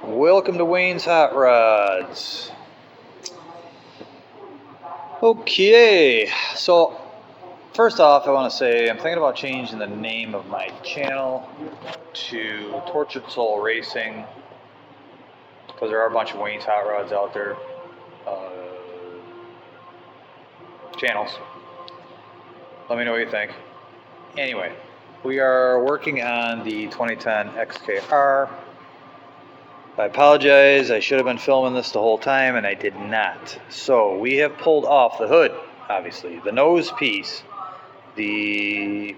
Welcome to Wayne's Hot Rods. Okay, so first off, I want to say I'm thinking about changing the name of my channel to Tortured Soul Racing because there are a bunch of Wayne's Hot Rods out there. Channels. Let me know what you think. Anyway, we are working on the 2010 XKR. I apologize, I should have been filming this the whole time and I did not. So we have pulled off the hood, obviously, the nose piece, the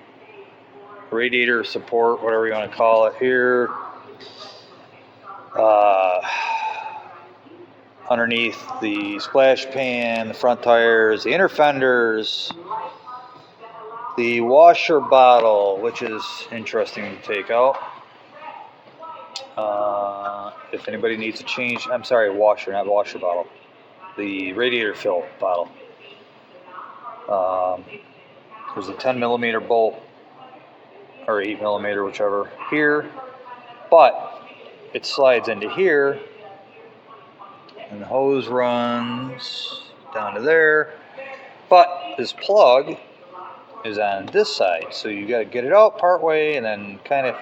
radiator support, whatever you want to call it here, underneath the splash pan, the front tires, the inner fenders, the washer bottle, which is interesting to take out. If anybody needs to change, I'm sorry, washer, not washer bottle. The radiator fill bottle. There's a 10 millimeter bolt, or 8 millimeter, whichever, here, but it slides into here, and the hose runs down to there, but this plug is on this side, so you got to get it out part way and then kind of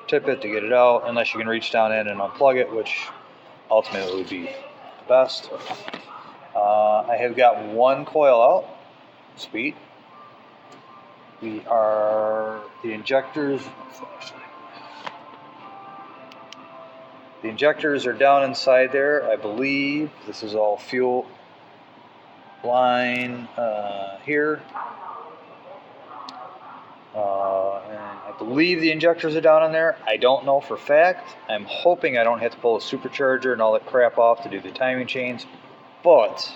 tip it to get it out, unless you can reach down in and unplug it, which ultimately would be the best. I have got one coil out. Sweet. The injectors are down inside there. I believe this is all fuel line here. And I believe the injectors are down in there. I don't know for fact. I'm hoping I don't have to pull a supercharger and all that crap off to do the timing chains. But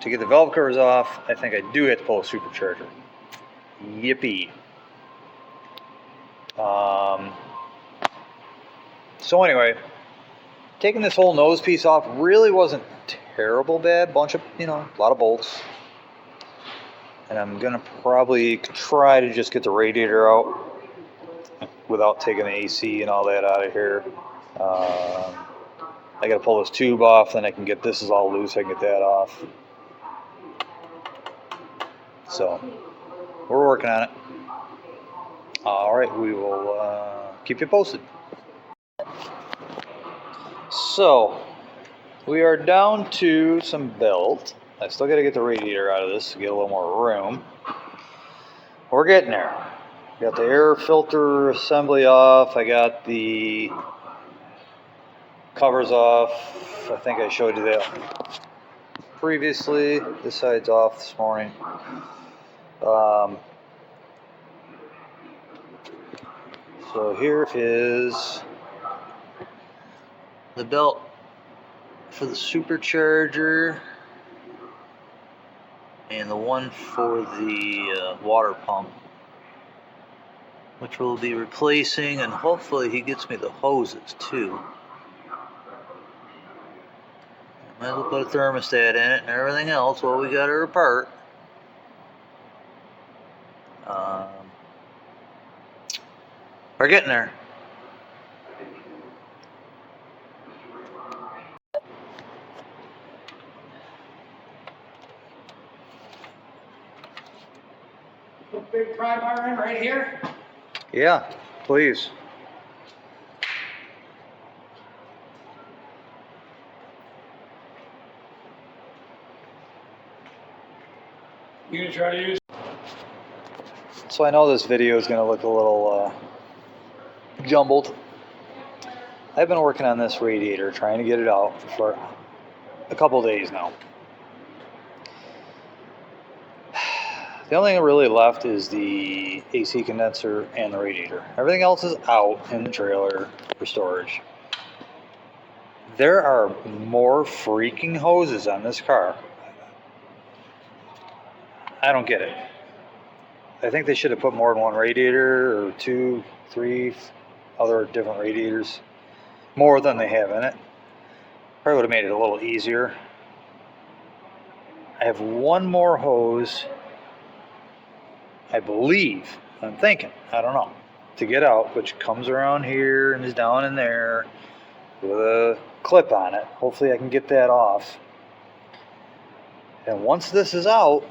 to get the valve covers off, I think I do have to pull a supercharger. Yippee. So anyway, taking this whole nose piece off really wasn't terrible bad. Bunch of, a lot of bolts. And I'm going to probably try to just get the radiator out without taking the AC and all that out of here. I got to pull this tube off, then I can get this is all loose, I can get that off. So, we're working on it. Alright, we will keep you posted. So, we are down to some belt. I still got to get the radiator out of this to get a little more room. We're getting there. Got the air filter assembly off. I got the covers off. I think I showed you that previously. This side's off this morning. So here is the belt for the supercharger and the one for the water pump, which we'll be replacing, and hopefully he gets me the hoses too. Might as well put a thermostat in it and everything else while we got her apart. We're getting there. Put big pry bar in right here. Yeah, please. You gonna try to use? So I know this video is going to look a little jumbled. I've been working on this radiator, trying to get it out for a couple days now. The only thing really left is the AC condenser and the radiator. Everything else is out in the trailer for storage. There are more freaking hoses on this car. I don't get it. I think they should have put more than one radiator, or 2, 3 other different radiators. More than they have in it. Probably would have made it a little easier. I have one more hose, I believe, I'm thinking, I don't know, to get out, which comes around here and is down in there with a clip on it. Hopefully I can get that off. And once this is out,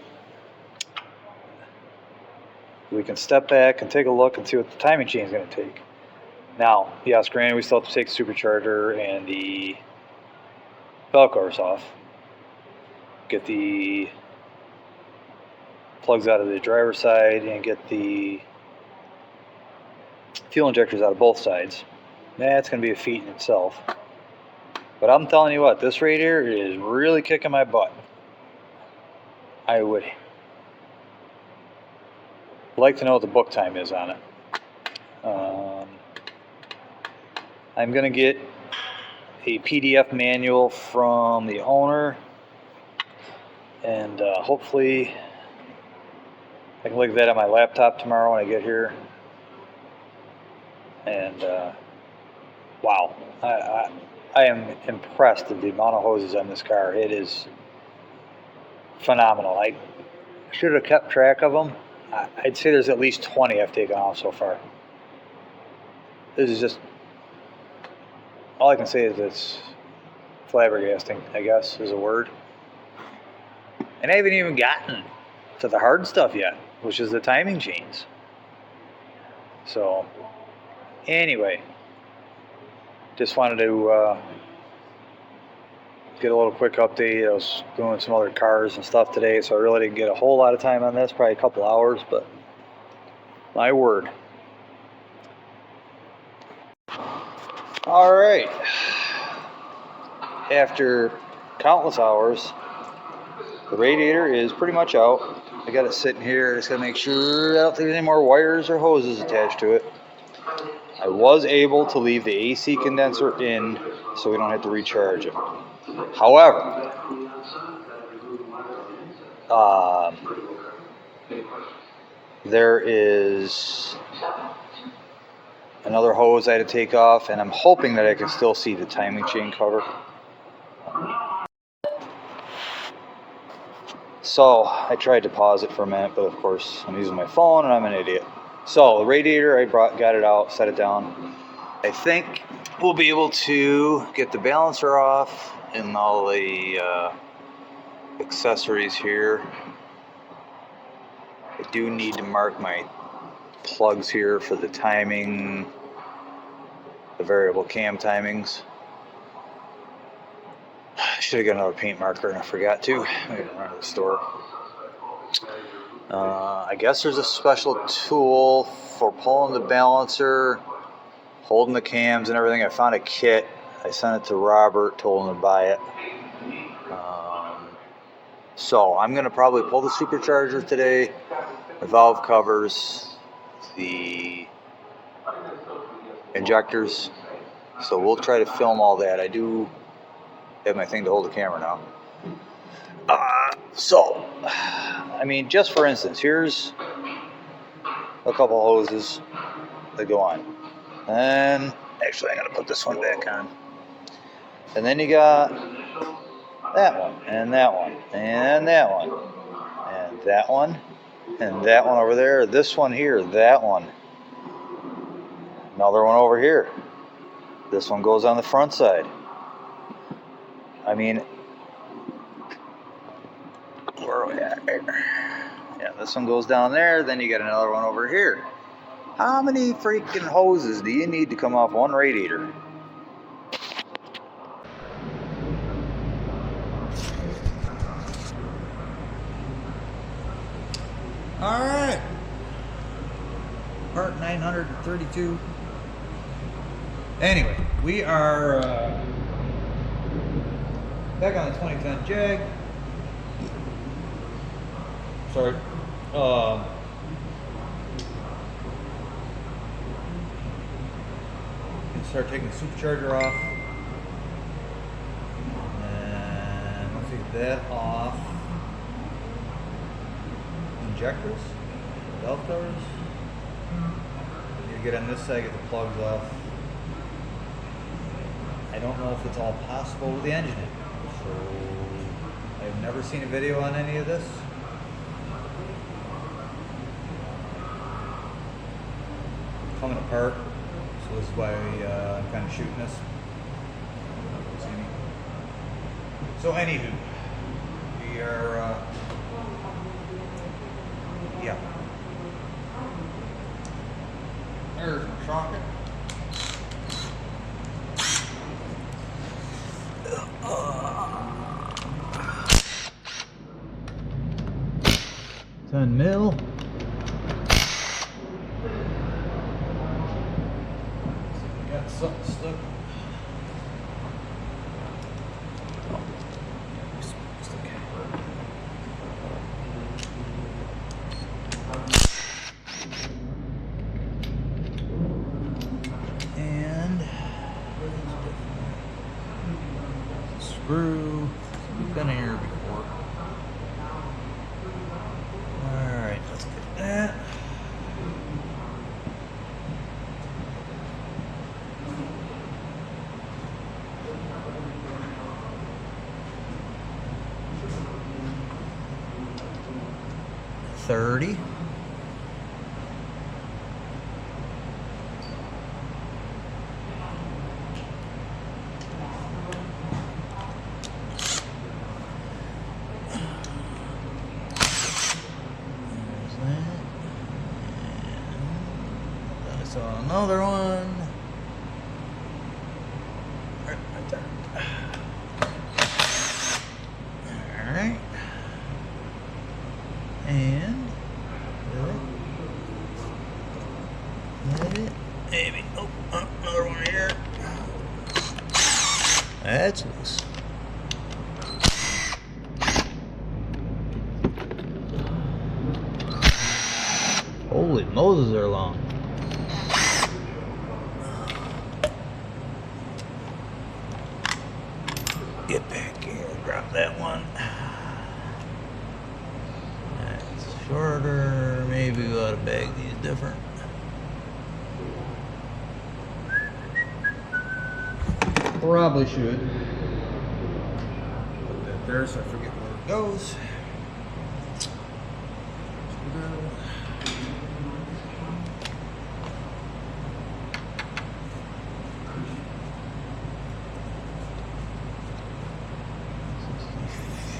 we can step back and take a look and see what the timing chain is going to take. Now, yes, granted, we still have to take the supercharger and the belt covers off. Get the plugs out of the driver's side and get the fuel injectors out of both sides. That's going to be a feat in itself. But I'm telling you what, this radiator is really kicking my butt. I would like to know what the book time is on it. I'm going to get a PDF manual from the owner, and hopefully I can look at that on my laptop tomorrow when I get here. And wow, I am impressed at the amount of hoses on this car. It is phenomenal. I should have kept track of them. I'd say there's at least 20 I've taken off so far. This is just, all I can say is it's flabbergasting, I guess is a word. And I haven't even gotten to the hard stuff yet, which is the timing chains. So anyway, just wanted to get a little quick update. I was doing some other cars and stuff today, so I really didn't get a whole lot of time on this, probably a couple hours, but my word. All right, after countless hours, the radiator is pretty much out. I got it sitting here. I just gotta make sure I don't think there's any more wires or hoses attached to it. I was able to leave the AC condenser in so we don't have to recharge it. However, there is another hose I had to take off, and I'm hoping that I can still see the timing chain cover. So I tried to pause it for a minute, but of course I'm using my phone and I'm an idiot. So the radiator, I got it out, set it down. I think we'll be able to get the balancer off and all the accessories here. I do need to mark my plugs here for the timing, the variable cam timings. I should have got another paint marker and I forgot to. I didn't run to the store. I guess there's a special tool for pulling the balancer, holding the cams and everything. I found a kit. I sent it to Robert, told him to buy it. So I'm going to probably pull the supercharger today, the valve covers, the injectors. So we'll try to film all that. I do have my thing to hold the camera now. So, I mean, just for instance, here's a couple hoses that go on. And actually, I'm going to put this one back on. And then you got that one, and that one, and that one, and that one, and that one over there, this one here, that one. Another one over here. This one goes on the front side. I mean, where are we at here? Yeah, this one goes down there, then you got another one over here. How many freaking hoses do you need to come off one radiator? Alright. Part 932. Anyway, we are back on the 2010 Jag. Sorry. Start taking the supercharger off. And once we get that off, injectors, valve covers. Need to get on this side, get the plugs off. I don't know if it's all possible with the engine in. So I've never seen a video on any of this. coming apart, so this is why I'm kind of shooting this. See me? So anywho, we are, yeah. There's my socket. 10 mil. Got something stuck. And screw. We've been here before. Alright, let's get that. $30. I saw another one. Right there. Alright. And maybe. Oh, another one here. That's loose. Holy Moses, they're long. Get back here, drop that one. That's shorter. Maybe we ought to bag these different. Probably should. Put that there so I forget where it goes.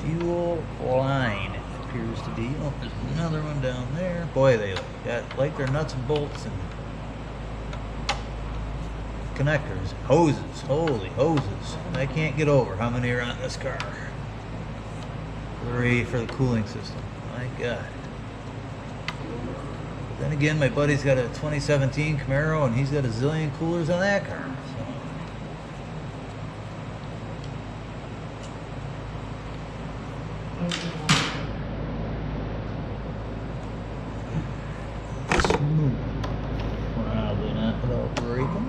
Fuel line, it appears to be. Oh, there's another one down there. Boy, they got like their nuts and bolts and connectors, hoses, holy hoses. I can't get over how many are on this car. 3 for the cooling system. My God. But then again, my buddy's got a 2017 Camaro and he's got a zillion coolers on that car. Smooth. Probably not without breaking.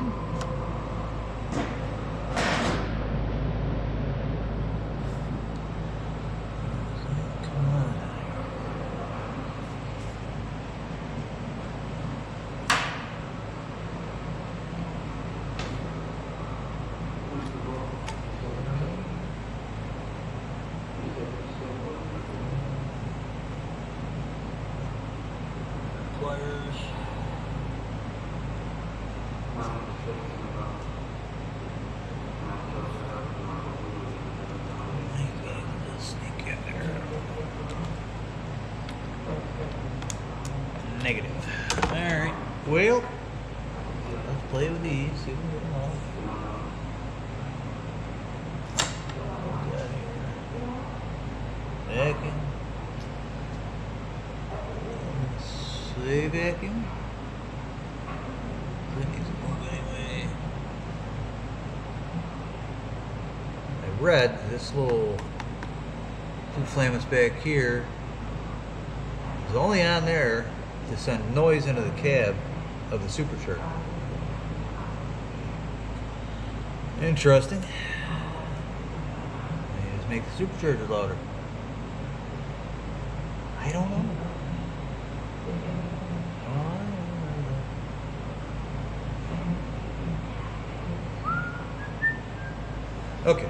Pliers. Sneak in there. Negative. Alright. Well, let's play with these. See what we get off. Vacuum. Say vacuum. That needs to move anyway. I read this little two flamets back here is only on there to send noise into the cab of the supercharger. Interesting. They just make the supercharger louder. I don't know. Okay.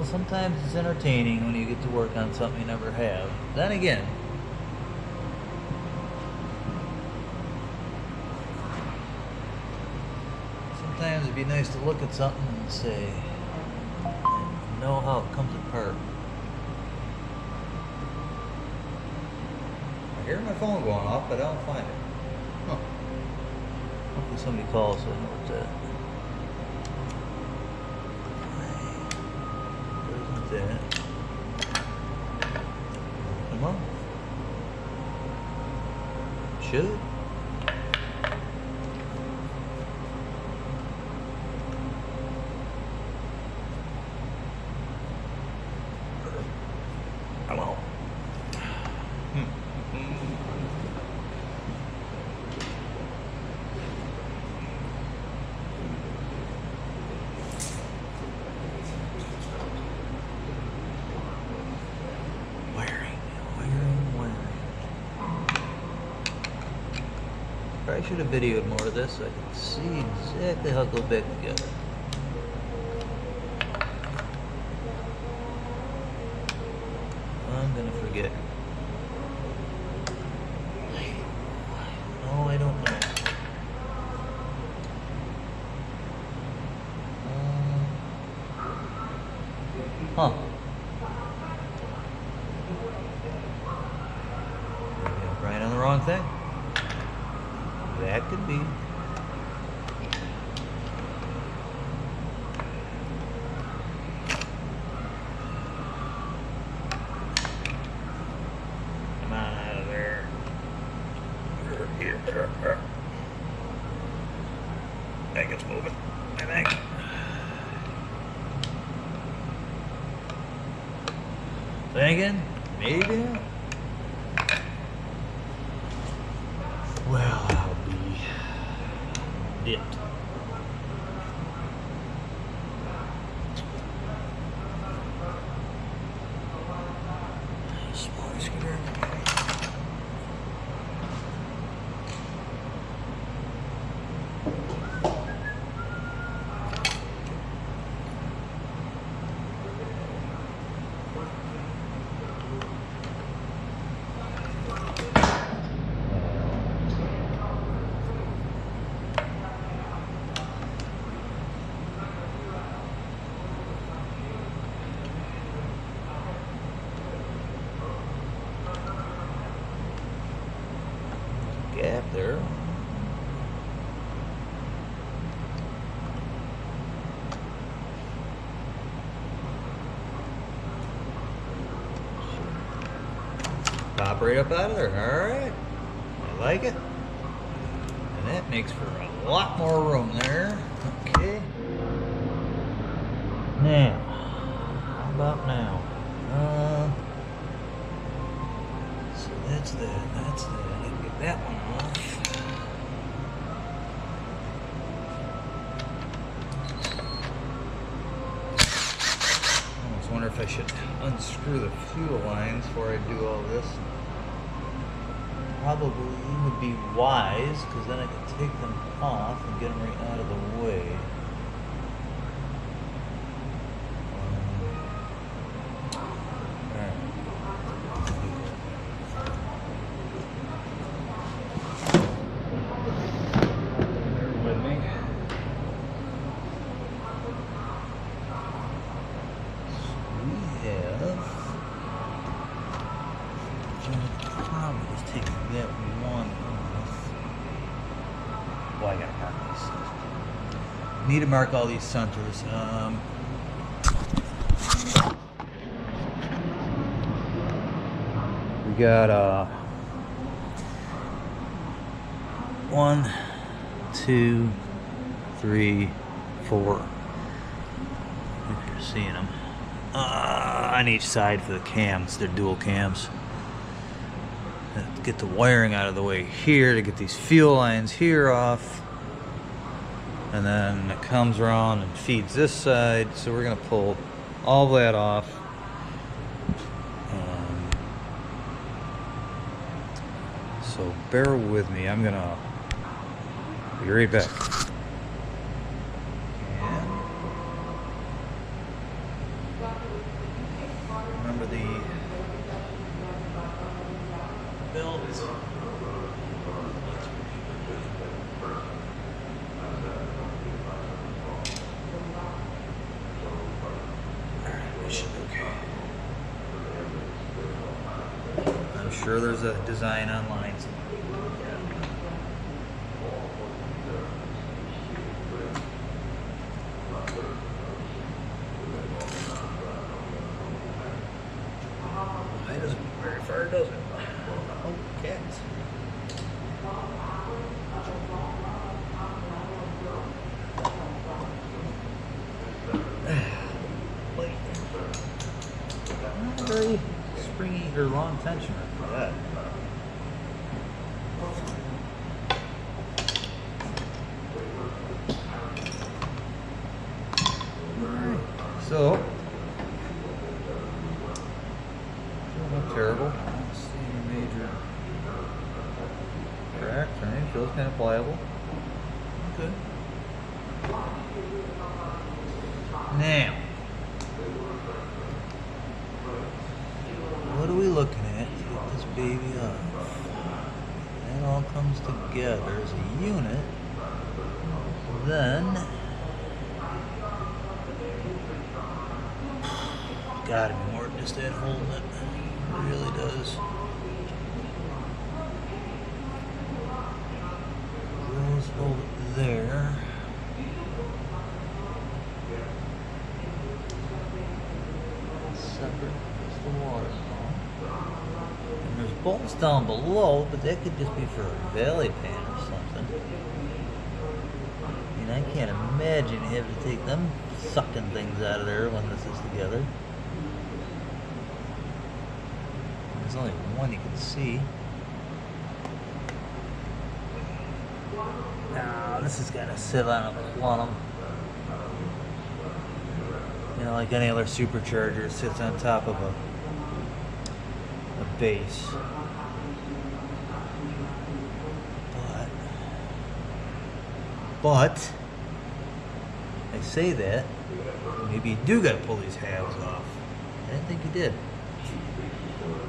Well, sometimes it's entertaining when you get to work on something you never have. Then again, sometimes it'd be nice to look at something and say, know how it comes apart. I hear my phone going off, but I don't find it. Huh. Hopefully somebody calls so I know what's that. Isn't that? Come on. Should. Come on. Probably should have videoed more of this so I could see exactly how it goes back together. I'm gonna forget. No, I don't know. Huh. Right on the wrong thing. That could be. Come on out of there. Here. I think it's moving. I think. Thinking? Maybe not. Well, I'll be dipped. Smaller scooter. Gap there. Pop right up out of there. Alright. I like it. And that makes for a lot more room there. Okay. Now, how about now? So that's that. I can get that one off. I almost wonder if I should unscrew the fuel lines before I do all this. Probably would be wise, because then I can take them off and get them right out of the way. That one off. Well, I gotta mark these. Need to mark all these centers. We got 1, 2, 3, 4. If you're seeing them on each side for the cams. They're dual cams. Get the wiring out of the way here to get these fuel lines here off, and then it comes around and feeds this side, so we're going to pull all that off. So bear with me, I'm going to be right back. And sure there's a design online somewhere. It doesn't go very far, does it? Oh, cats. Not a very springy or long tensioner for that. Alright, so not terrible. I don't see any major cracks or anything. Feels kind of pliable. Okay. Now, what are we looking at to get this baby off? That all comes together as a unit. Then, gotta be more than just that holding it. It really does. Let's hold it there. Separate. That's the water pump. And there's bolts down below, but that could just be for a valley pan or something. I mean, I can't imagine you have to take them sucking things out of there when this is together. There's only one you can see. Now, this is gotta sit on a plumb. You know, like any other supercharger, it sits on top of a base. But I say that, maybe you do gotta pull these halves off. I didn't think you did.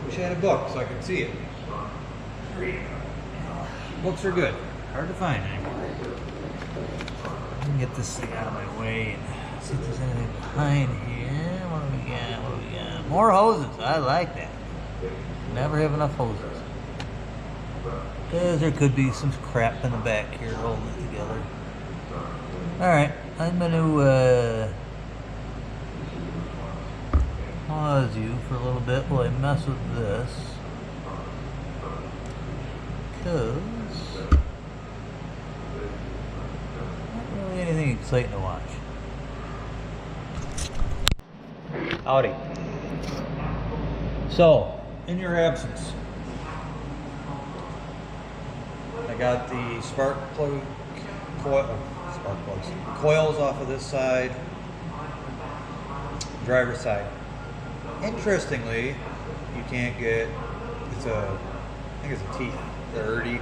Wish I had a book so I could see it. Books are good. Hard to find anymore. I can get this thing out of my way and see if there's anything behind here. What do we got? What do we got? More hoses. I like that. Never have enough hoses. Because there could be some crap in the back here holding it together. Alright, I'm going to pause you for a little bit while I mess with this. Because not really anything exciting to watch. Howdy. So, in your absence, I got the spark plug coils off of this side, driver's side. Interestingly, you can't get, I think it's a T30. You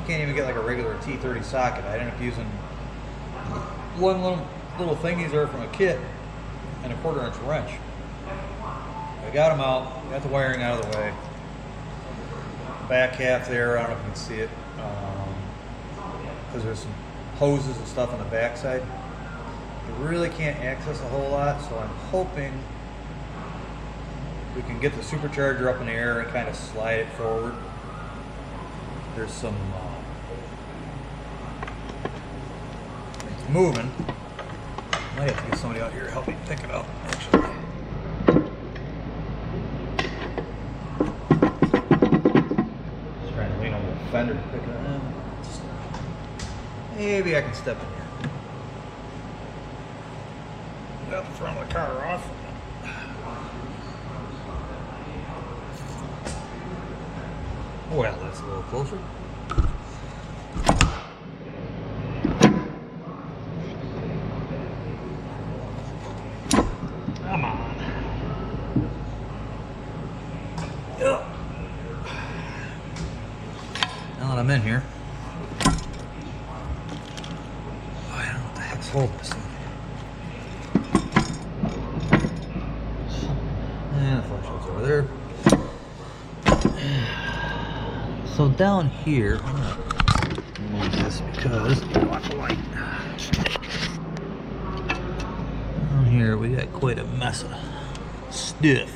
can't even get like a regular T30 socket. I ended up using one little thingies there from a kit and a 1/4 inch wrench. I got them out, got the wiring out of the way. Back half there, I don't know if you can see it, because there's some hoses and stuff on the back side. You really can't access a whole lot, so I'm hoping we can get the supercharger up in the air and kind of slide it forward. There's some, it's moving. Might have to get somebody out here to help me pick it up, actually. Just trying to lean on the fender to pick it up. Maybe I can step in here. Got the front of the car off. Well, that's a little closer. Come on. Yep. Now that I'm in here, I don't know what the heck's holding this thing. And the flashlight's over there. So down here, I'm gonna move this because I want the light. Down here we got quite a mess of stuff.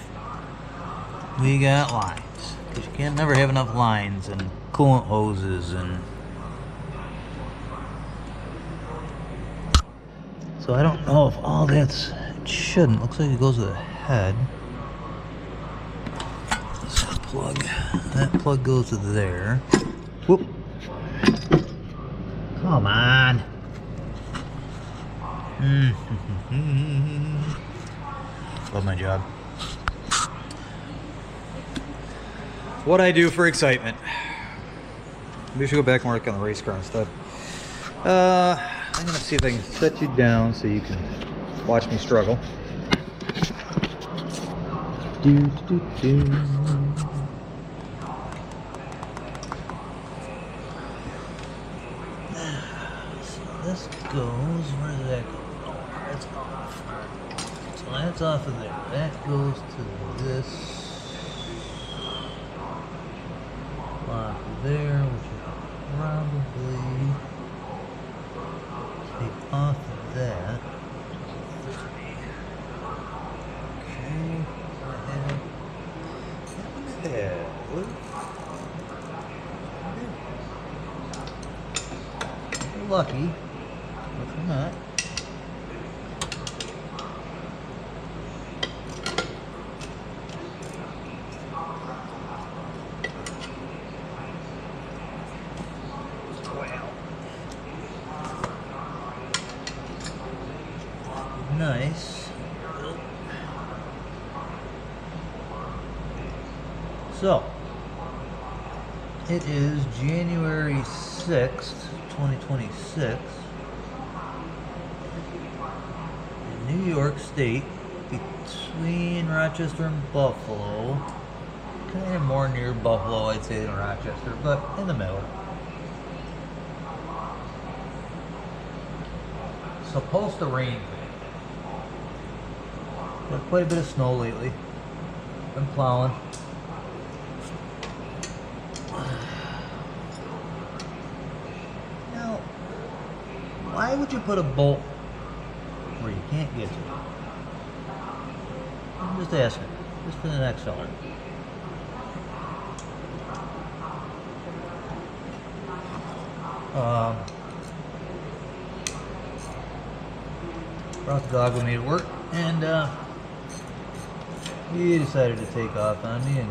We got lines. Because you can't never have enough lines and coolant hoses and... So I don't know if all that's... It shouldn't. Looks like it goes to the head. This plug. That plug goes to there. Whoop. Come on. Love my job. What I do for excitement. Maybe I should go back and work on the race car instead. I'm gonna see if I can set you down so you can watch me struggle. Do. So this goes, where does that go? Oh, that's off. So that's off of there. That goes to this lock there, which is probably take off of that. Okay. You're lucky, but you're not. Nice. So, it is January 6th, 2026 in New York State, between Rochester and Buffalo. Kind of more near Buffalo, I'd say, than Rochester, but in the middle. Supposed to rain. Got quite a bit of snow lately. Been plowing. Now, why would you put a bolt where you can't get to it? I'm just asking. Just for the next seller. Brought the dog with me to work, and he decided to take off on me and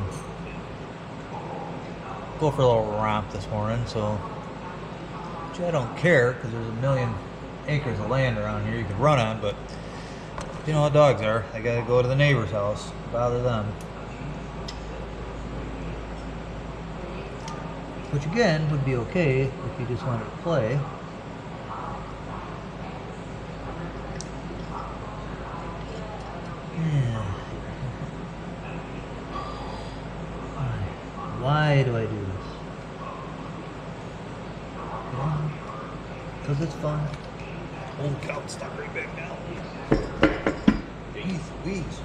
go for a little romp this morning. So, which I don't care, because there's a million acres of land around here you could run on, but you know how dogs are. They gotta go to the neighbor's house, bother them. Which again would be okay if you just wanted to play. Why do I do this? Because it's fun. Holy cow, it's stuck right back now. Jeez Louise.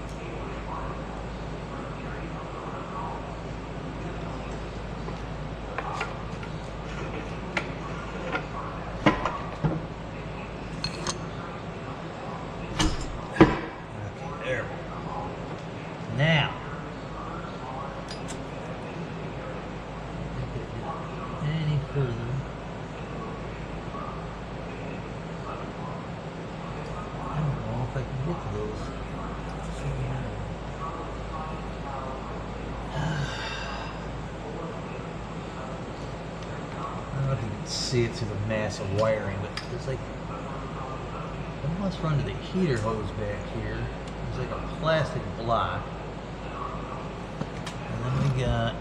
Okay, there. Now. Any further. I don't know if I can get to those. I don't know if you can see it through the mass of wiring, but it's like, it must run to the heater hose back here. There's like a plastic block. And then we got,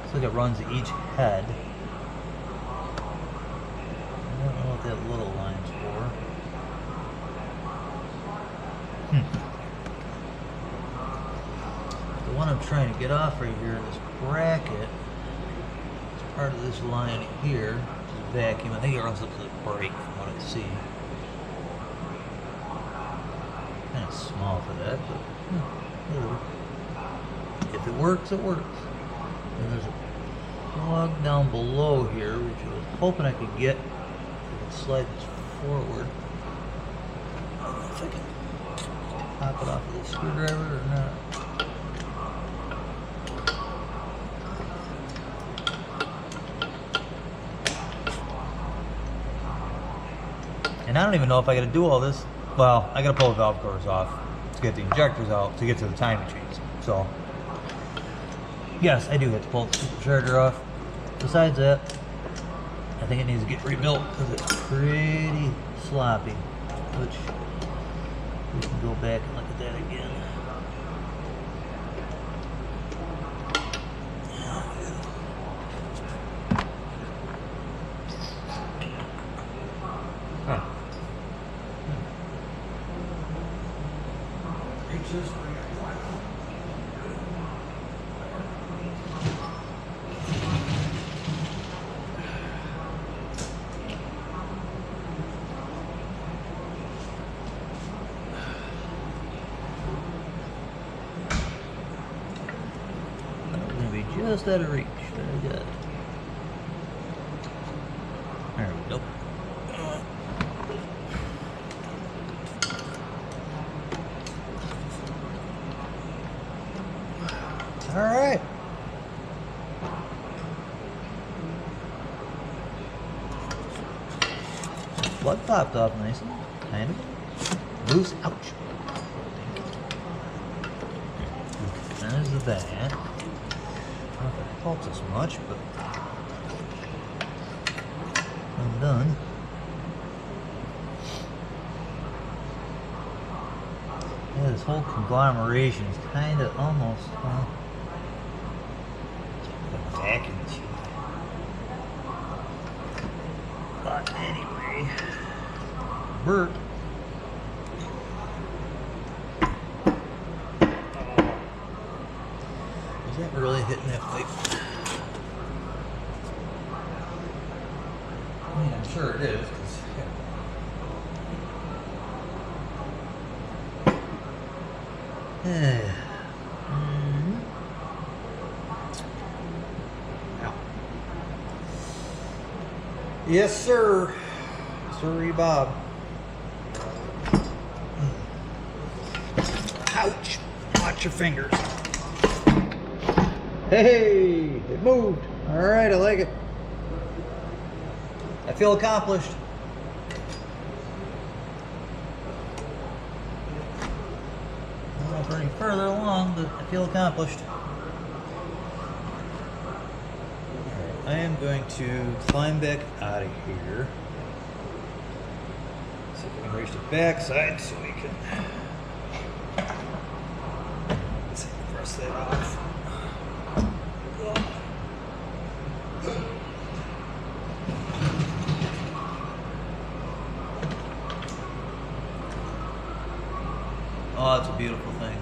looks like it runs to each head. I don't know what that little line's for. The one I'm trying to get off right here in this bracket is part of this line here, which is vacuum. I think it runs up to the brake from what I see. Kind of small for that, but whatever. If it works, it works. And there's a plug down below here, which I was hoping I could get. If I could slide this forward. I don't know if I can pop it off with a screwdriver or not. And I don't even know if I gotta do all this. Well, I gotta pull the valve covers off to get the injectors out to get to the timing chains. So, yes, I do have to pull the supercharger off. Besides that, I think it needs to get rebuilt because it's pretty sloppy, which we can go back and look at that again. Huh. Reaches. Just out of reach. Very good. There we go. All right. Plug popped off nicely. Kind of loose. Ouch. There's that. I don't know if it helps us much, but I'm done. Yeah, this whole conglomeration is kind of almost a vacuum tube. But anyway, Bert. Is that really hitting that pipe? I mean, I'm sure it is. Yes, sir. Sorry, Bob. Ouch. Watch your fingers. Hey, it moved. All right, I like it. I feel accomplished. I don't know if we're any further along, but I feel accomplished. All right, I am going to climb back out of here. See if we can reach the back side so we can press that off. Oh, it's a beautiful thing.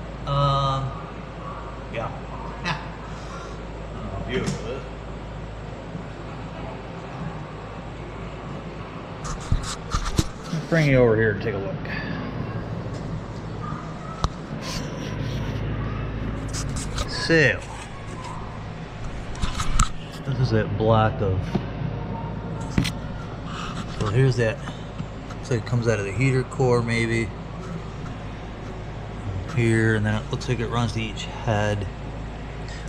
Yeah. Beautiful, is it? Let's bring you over here and take a look. So, this is that block of. So here's that. Looks like it comes out of the heater core, maybe. Here, and then it looks like it runs to each head,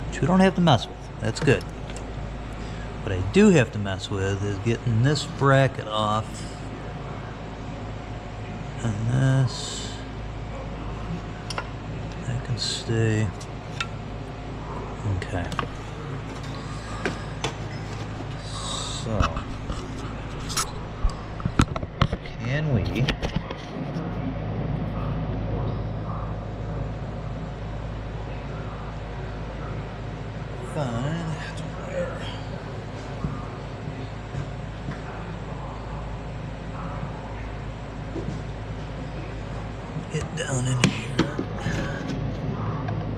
which we don't have to mess with. That's good. What I do have to mess with is getting this bracket off, and this that can stay. Okay. So, can we? Get down in here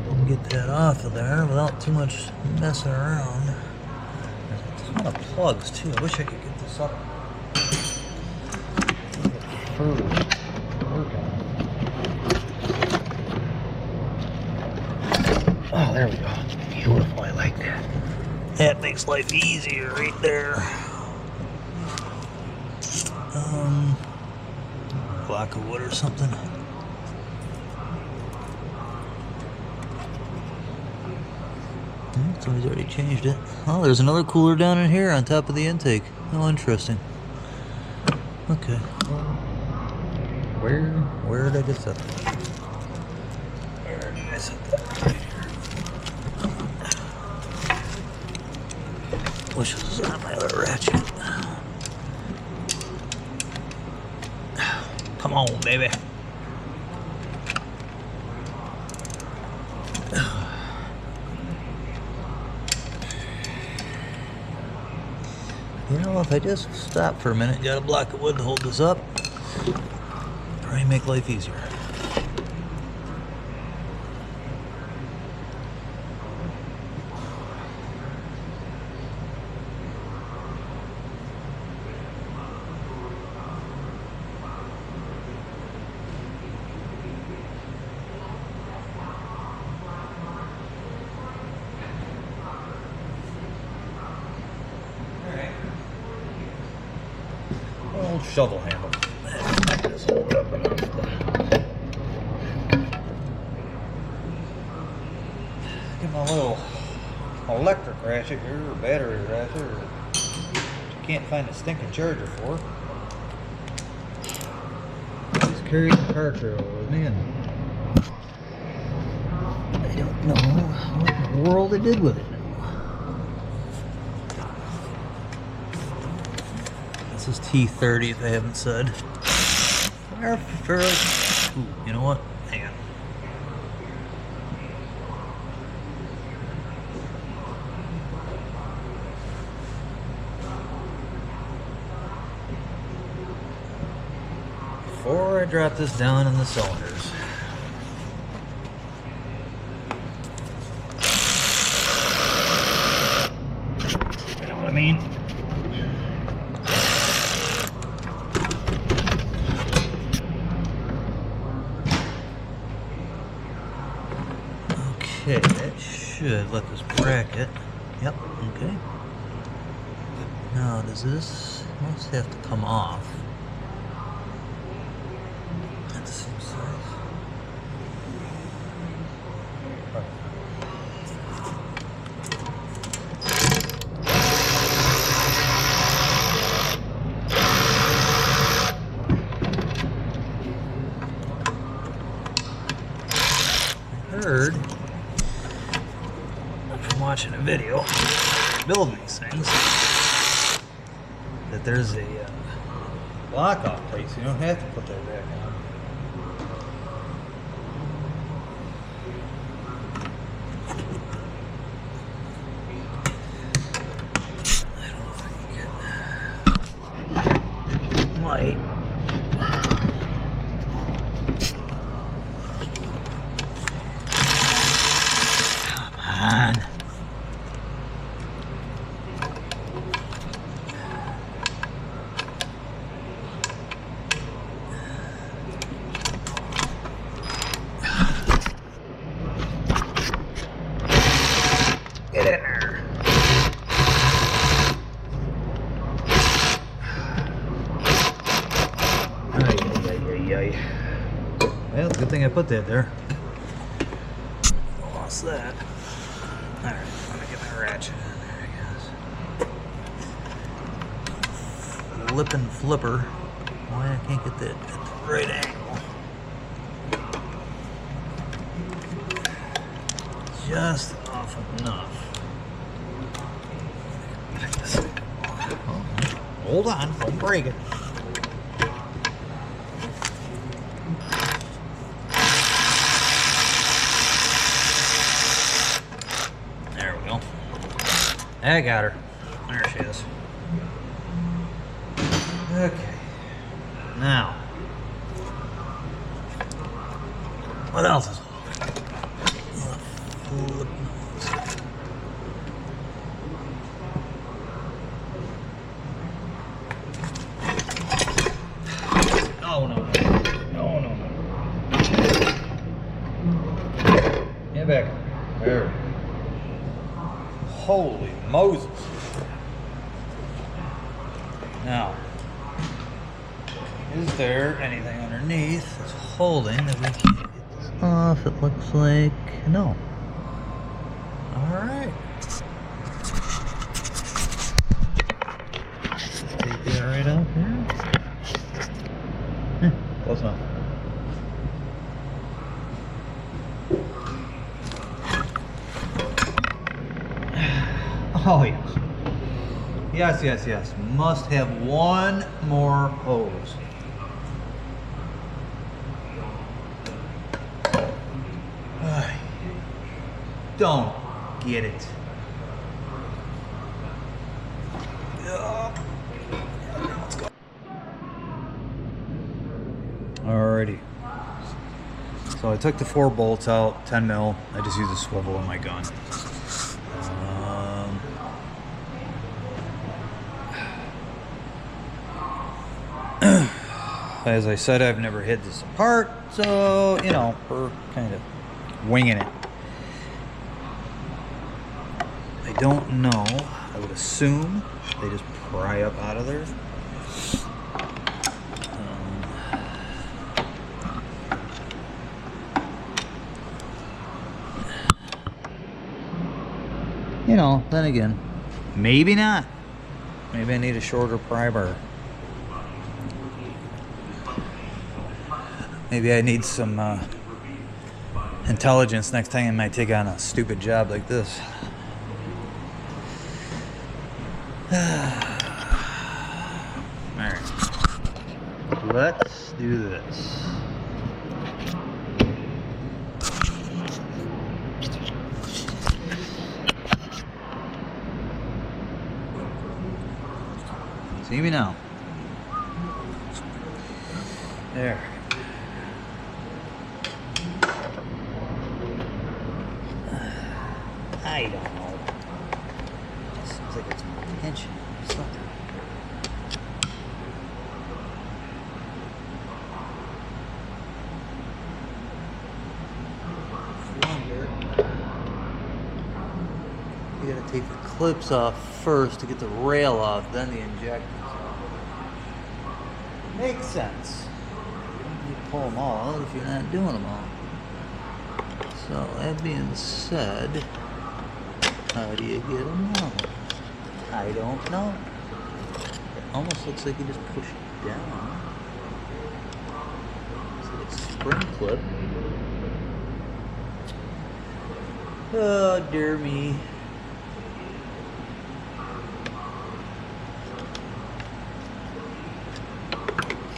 and get that off of there without too much messing around. There's a ton of plugs too. I wish I could get this up further. Work on it. Oh, there we go. Beautiful. I like that. That makes life easier right there. Block of wood or something. Somebody's already changed it. Oh, there's another cooler down in here on top of the intake. Oh, interesting. Okay. Where did I just set that? Where did I set that? Right here. Wish this was on my other ratchet. Come on, baby. You know, if I just stop for a minute, got a block of wood to hold this up, probably make life easier. Old shovel handle. Just hold it up enough to get my little electric ratchet here, or battery ratchet, or you can't find a stinking charger for. Just carry the car trailer with me, and I don't know what in the world I did with it. This is T30 if I haven't said. They're fairly... Ooh, you know what? Hang on. Before I drop this down in the cylinders. You know what I mean? Okay, that should let this bracket. Yep, okay. Now, does this must have to come off? At the same size. I heard from watching a video building these things that there's a lock off plate, so you don't have to put that back on. I don't think it might. Come on. Get in there. Ay. Well, good thing I put that there. Lost that. Alright, let me get my ratchet in there, I guess. Flippin' flipper. Why I can't get that at the right angle. Just off enough. Pick this thing up. Hold on, don't break it. There we go. I got her. There she is. Okay. Now, what else is no. Get back. There. Holy Moses. Now, is there anything underneath that's holding that we can't get this off? It looks like no. Alright. Take that right out here. Close enough. Oh yes. Yes, yes, yes. Must have one more hose. Don't get it. Let's go. Alrighty. So I took the 4 bolts out, 10 mil. I just used a swivel in my gun. As I said, I've never hid this apart, so, you know, we're kind of winging it. I don't know. I would assume they just pry up out of there. You know, then again, maybe not. Maybe I need a shorter pry bar. Maybe I need some intelligence next time I might take on a stupid job like this. Alright. Let's do this. See me now. There. I don't know. It seems like it's pinching or something. You gotta take the clips off first to get the rail off, then the injectors off. Makes sense. You pull them all out if you're not doing them all. So that being said, how do you get them out? I don't know. It almost looks like you just push it down. It's like a spring clip. Oh dear me.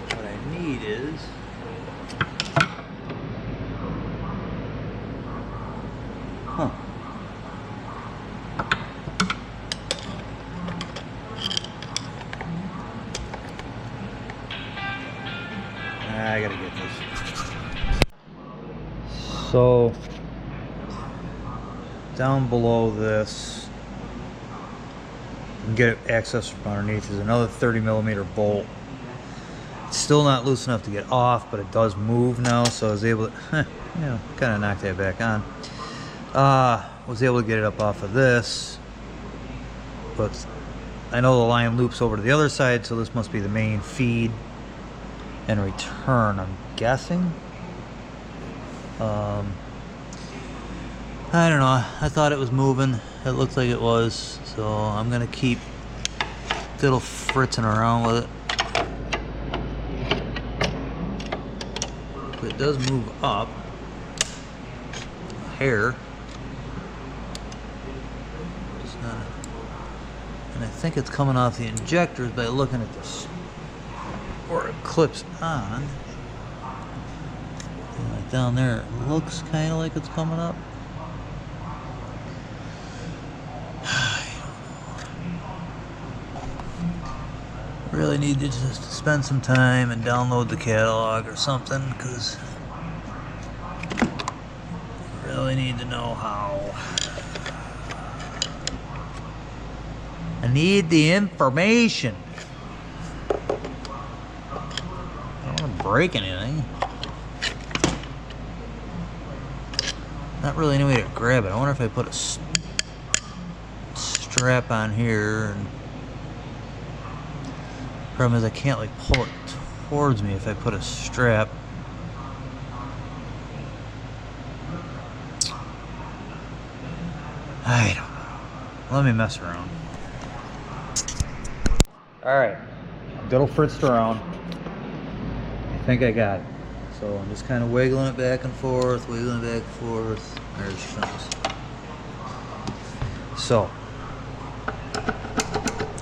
What I need is I gotta get this. So down below this, you can get access from underneath, is another 30mm bolt. It's still not loose enough to get off, but it does move now, so I was able to, you know, kind of knock that back on. Was able to get it up off of this, but I know the line loops over to the other side, so this must be the main feed and return, I'm guessing. I don't know. I thought it was moving. It looked like it was, so I'm gonna keep little fritzing around with it. If it does move up a hair, it's not, and I think it's coming off the injectors by looking at this, where it clips on. And like down there, it looks kind of like it's coming up. Really need to just spend some time and download the catalog or something, because I really need to know how. I need the information. I don't want to break anything. Not really any way to grab it. I wonder if I put a strap on here. And problem is I can't like pull it towards me if I put a strap. I don't know. Let me mess around. Alright. Diddle fritzed around. I think I got it. So I'm just kind of wiggling it back and forth, wiggling it back and forth. There's things. So,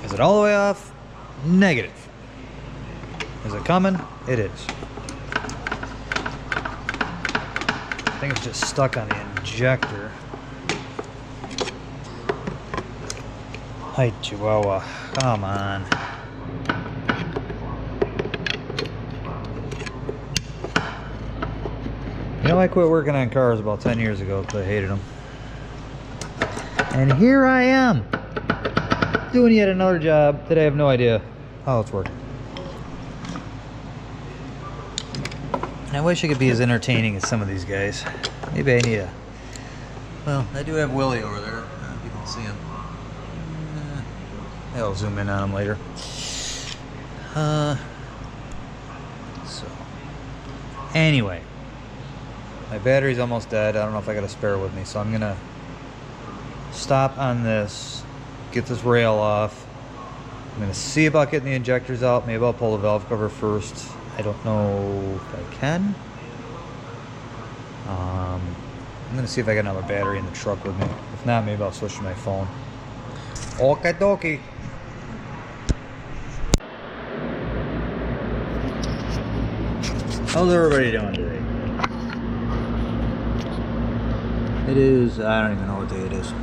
is it all the way off? Negative. Is it coming? It is. I think it's just stuck on the injector. Hi, Chihuahua. Come on. You know, I quit working on cars about 10 years ago because I hated them. And here I am, doing yet another job that I have no idea how it's working. And I wish I could be as entertaining as some of these guys. Maybe I need a... Well, I do have Willie over there. You can see him. I'll zoom in on him later. So, anyway. My battery's almost dead. I don't know if I got a spare with me, so I'm gonna stop on this, get this rail off. I'm gonna see about getting the injectors out. Maybe I'll pull the valve cover first. I don't know if I can. I'm gonna see if I got another battery in the truck with me. If not, maybe I'll switch to my phone. Okie dokie. How's everybody doing today? It is, I don't even know what day it is.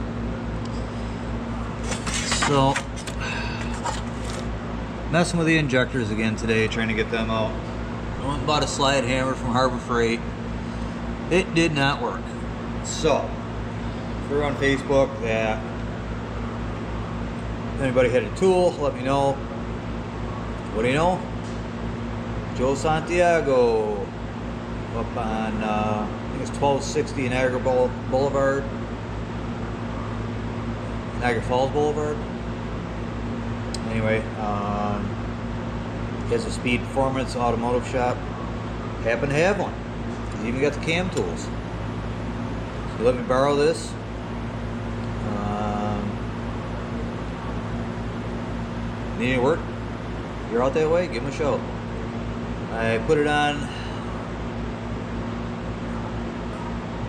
So, messing with the injectors again today, trying to get them out. I went and bought a slide hammer from Harbor Freight. It did not work. So, if you're on Facebook that if anybody had a tool, let me know. What do you know? Joe Santiago up on I think it's 1260 Niagara Boulevard, Niagara Falls Boulevard. Anyway, he has a Speed Performance automotive shop. Happen to have one. He's even got the cam tools. So let me borrow this. Need any work? If you're out that way, give him a shout. I put it on,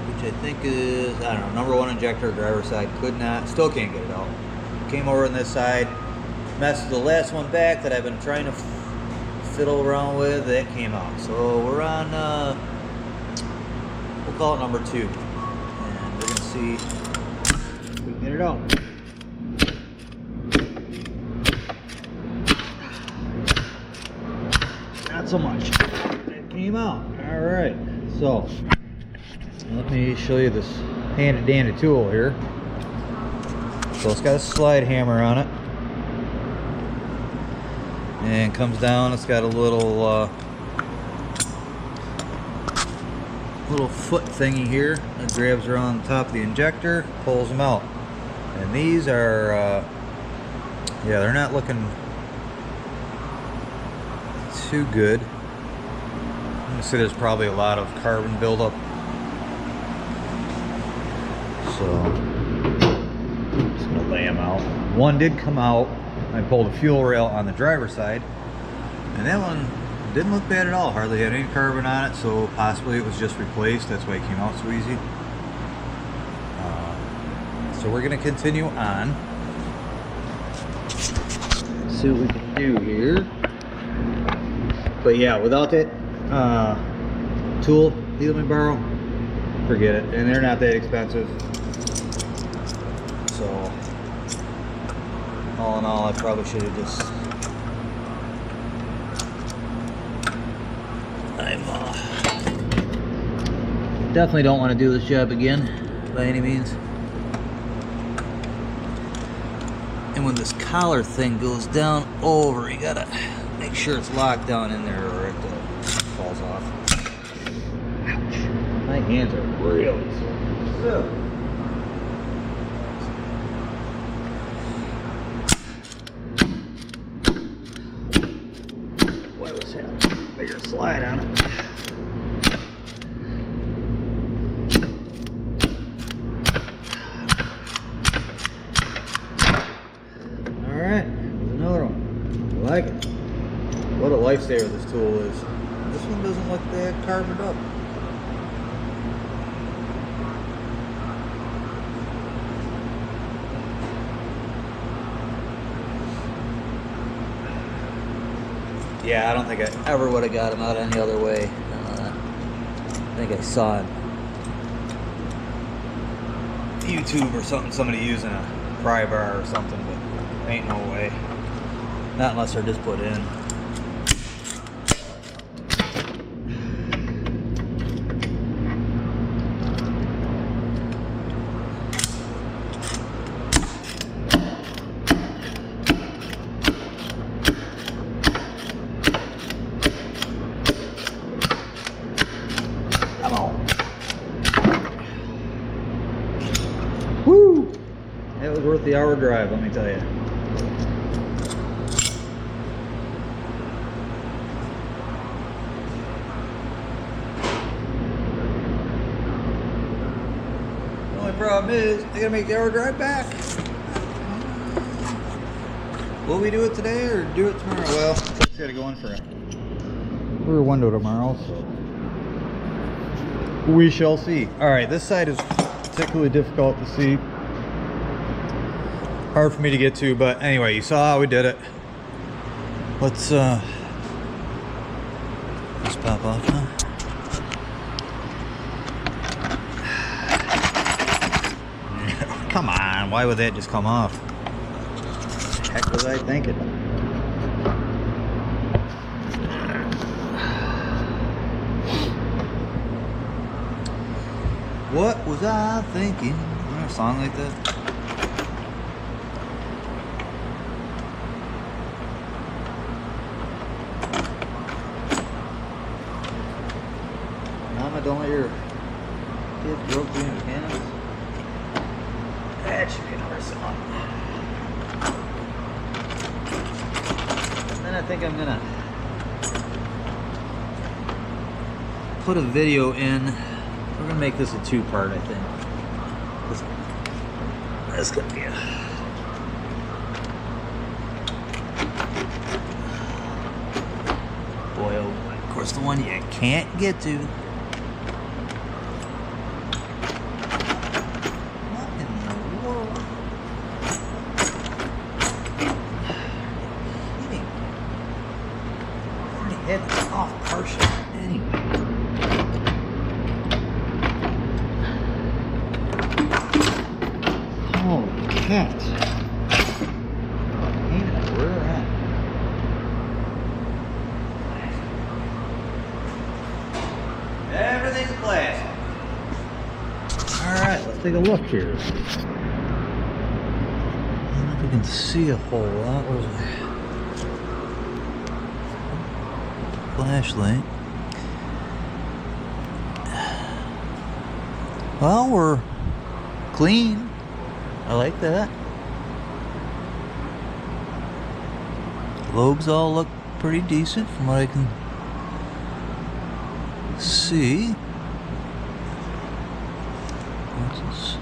which I think is, I don't know, #1 injector, driver's side. Could not, still can't get it out. Came over on this side, messed the last one back that I've been trying to fiddle around with. That came out. So we're on, we'll call it #2. And we're going to see if we can get it out. Not so much. It came out. Alright, so let me show you this handy dandy tool here. So it's got a slide hammer on it. And comes down, it's got a little little foot thingy here that grabs around the top of the injector, pulls them out. And these are, yeah, they're not looking too good. I'm gonna say there's probably a lot of carbon buildup. So I'm just gonna lay them out. One did come out. I pulled a fuel rail on the driver's side, and that one didn't look bad at all. Hardly had any carbon on it, so possibly it was just replaced. That's why it came out so easy. So we're gonna continue on. See what we can do here. But yeah, without that tool, you let me borrow, forget it. And they're not that expensive. So, all in all, I probably should have just... definitely don't want to do this job again, by any means. And when this collar thing goes down over, you gotta make sure it's locked down in there or it falls off. Ouch. My hands are really sore. Boy, let's have a bigger slide on it. Alright, there's another one. I like it. What a lifesaver this tool is. This one like they had carved it up. Yeah, I don't think I ever would have got him out any other way. I think I saw him YouTube or something, somebody using a pry bar or something, but ain't no way. Not unless they're just put in. Come on. Woo! It was worth the hour drive, let me tell you. The only problem is, I gotta make the hour drive back. Will we do it today or do it tomorrow? Well, I gotta go in for a rear window tomorrow, so we shall see. Alright, this side is particularly difficult to see. Hard for me to get to, but anyway, you saw how we did it. Let's pop off now. Come on, why would that just come off? What the heck was I thinking? What was I thinking? Isn't there a song like that? Mama, don't let your kid grow through your cannons. That should be another song. And then I think I'm gonna put a video in. We're gonna make this a two-part, I think. That's gonna be a... Boy, oh boy. Of course, the one you can't get to. What in the world? Kidding. I already had this off partially anyway. Holy cats. Even a rear end. Everything's plastic. Alright, let's take a look here. I don't know if you can see a whole lot. Where's my flashlight? Well, we're clean. I like that. Lobes all look pretty decent from what I can see. What's this?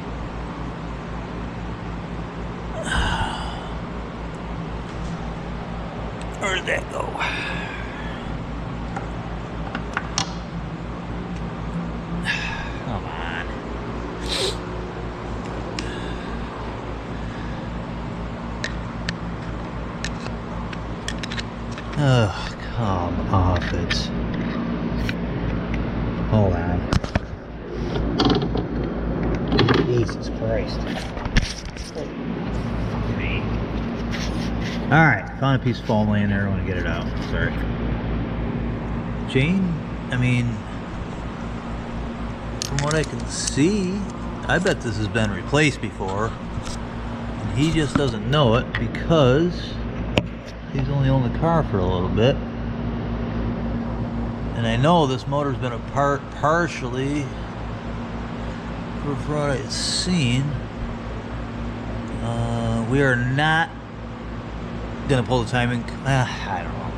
Where did that go? Come on. Oh, come off it. Hold on. Jesus Christ. Alright, found a piece of foam laying there. I want to get it out. Sorry. Chain, I mean, from what I can see, I bet this has been replaced before. And he just doesn't know it because he's only owned the car for a little bit. And I know this motor's been apart partially for what I've seen. We are not gonna pull the timing. I don't know.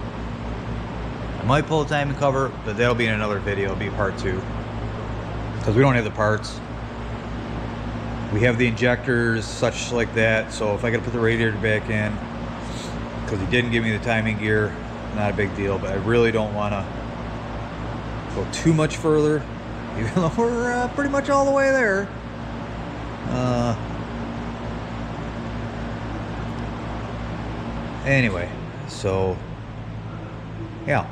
I might pull the timing cover, but that'll be in another video. It'll be part 2 because we don't have the parts. We have the injectors, such like that. So if I gotta put the radiator back in, because he didn't give me the timing gear, not a big deal. But I really don't want to go too much further, even though we're pretty much all the way there. Anyway, so yeah.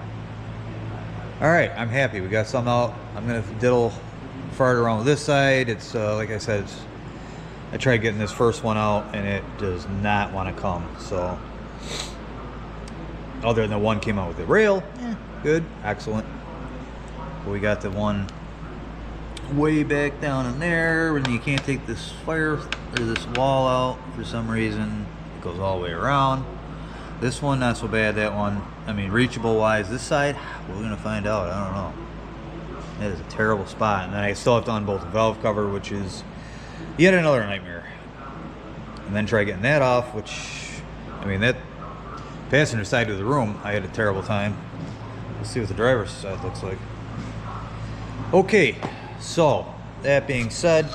All right, I'm happy. We got some out. I'm gonna diddle fart around with this side. It's like I said, I tried getting this first one out and it does not want to come. So other than the one came out with the rail, good, excellent. But we got the one way back down in there, and you can't take this fire or this wall out for some reason. It goes all the way around. This one, not so bad. That one, I mean, reachable wise. This side, we're gonna find out. I don't know. That is a terrible spot. And then I still have to unbolt the valve cover, which is yet another nightmare. And then try getting that off, which, I mean, that passenger side of the room, I had a terrible time. Let's see what the driver's side looks like. Okay, so that being said,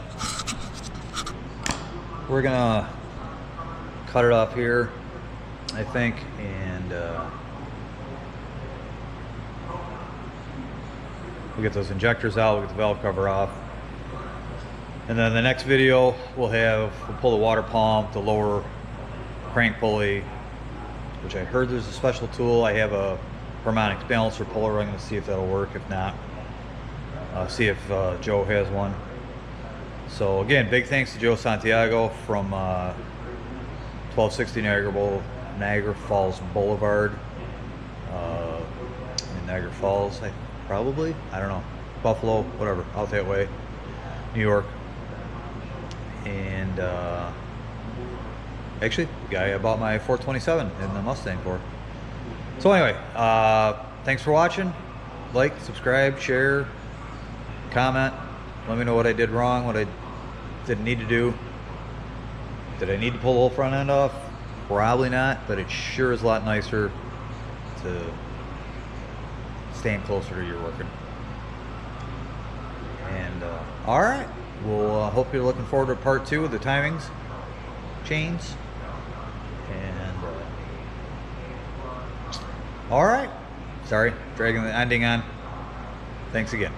we're gonna cut it off here, I think, and we'll get those injectors out, we'll get the valve cover off. And then the next video, we'll pull the water pump, the lower crank pulley, which I heard there's a special tool. I have a harmonics balancer puller. I'm gonna see if that'll work. If not, see if Joe has one. So again, big thanks to Joe Santiago from 1260 Niagara Falls Boulevard. In Niagara Falls, I don't know, Buffalo, whatever, out that way, New York. And actually, the guy I bought my 427 in the Mustang for. So anyway, thanks for watching. Like, subscribe, share, comment. Let me know what I did wrong, what I didn't need to do. Did I need to pull the whole front end off? Probably not, but it sure is a lot nicer to stand closer to your working. And all right, we'll hope you're looking forward to part 2 of the timings, chains, and all right. Sorry, dragging the ending on. Thanks again.